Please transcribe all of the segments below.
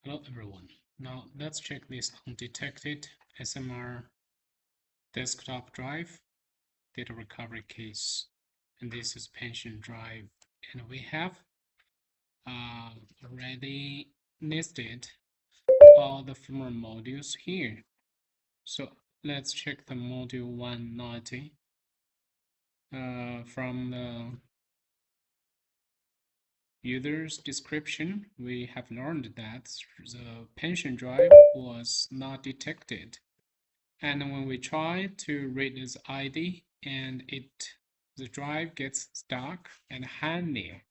Hello everyone. Now let's check this undetected SMR desktop drive data recovery case. And this is pension drive. And we have already listed all the firmware modules here. So let's check the module 190 from the user's description. We have learned that the pension drive was not detected. And when we try to read this ID and the drive gets stuck and hang there.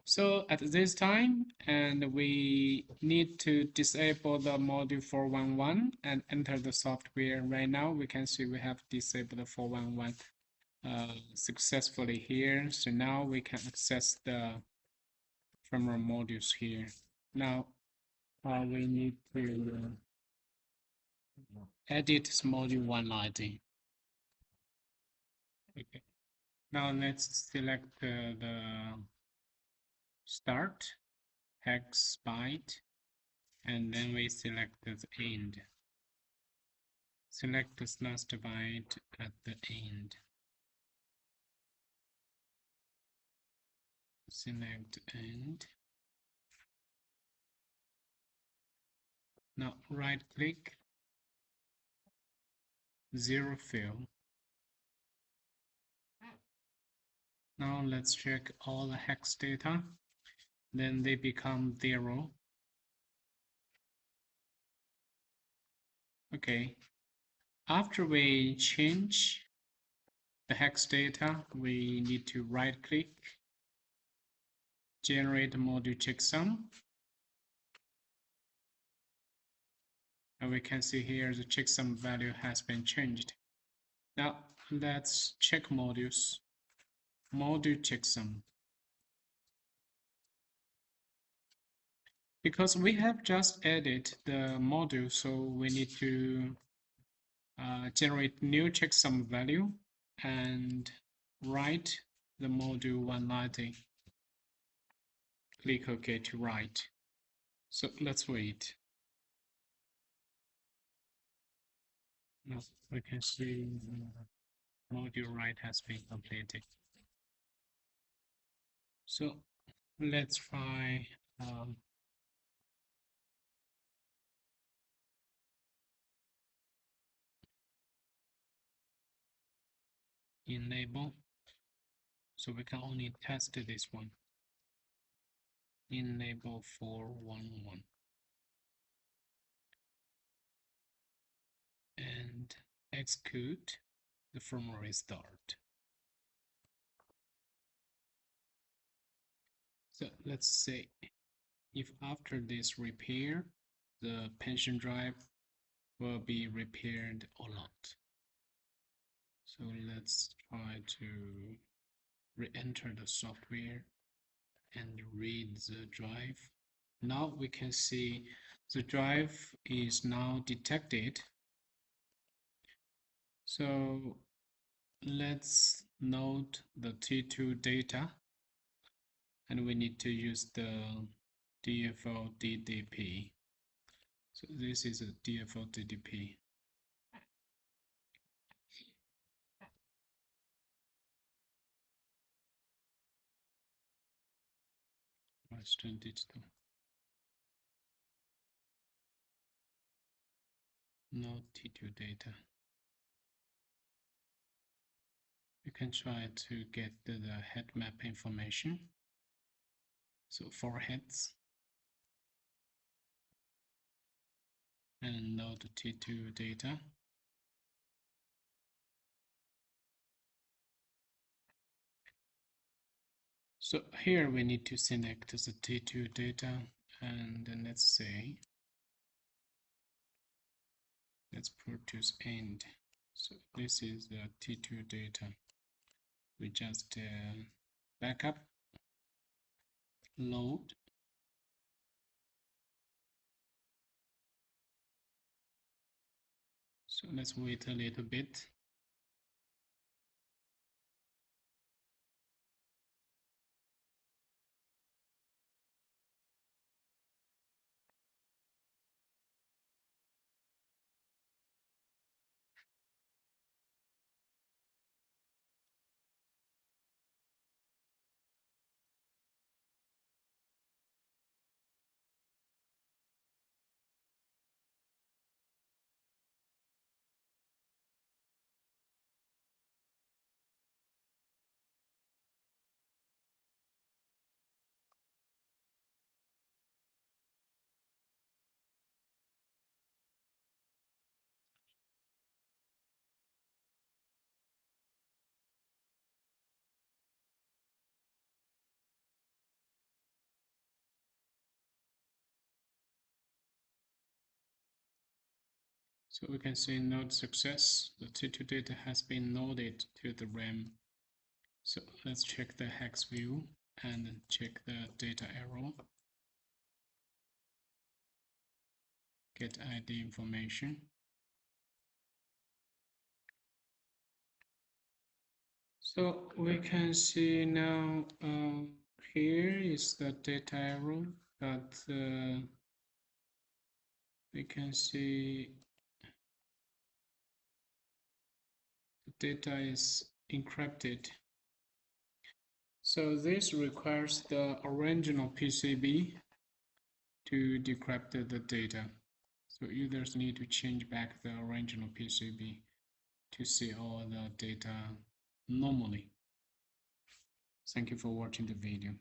So at this time, and we need to disable the module 411 and enter the software. Right now, we can see we have disabled the 411 successfully here. So now we can access the firmware modules here. Now we need to edit module 190. Okay. Now let's select the start, hex byte, and then we select the end. Select this last byte at the end. Select end. Now right click, zero fill. Now let's check all the hex data. Then they become 0. Okay. After we change the hex data, we need to right click, generate module checksum. And we can see here the checksum value has been changed. Now let's check modules. Module checksum. Because we have just added the module, so we need to generate new checksum value and write the module 190. Click OK to write. So let's wait. Now we can see the module write has been completed. So let's try enable. So we can only test this one. Enable 411. And execute the firmware restart. So let's say if after this repair, the pension drive will be repaired or not. So let's try to re-enter the software and read the drive. Now we can see the drive is now detected. So let's note the T2 data, and we need to use the DFO DDP. So this is a DFO DDP. Western Digital. No T2 data. You can try to get the head map information. So 4 heads. And node T2 data. So here we need to select the T2 data, and then let's say, let's produce end. So this is the T2 data. We just backup, load. So let's wait a little bit. So we can see node success. The T2 data has been noded to the RAM. So let's check the hex view and check the data arrow. Get ID information. So we can see now here is the data arrow, but we can see the data is encrypted. So this requires the original PCB to decrypt the data. So users need to change back the original PCB to see all the data normally. Thank you for watching the video.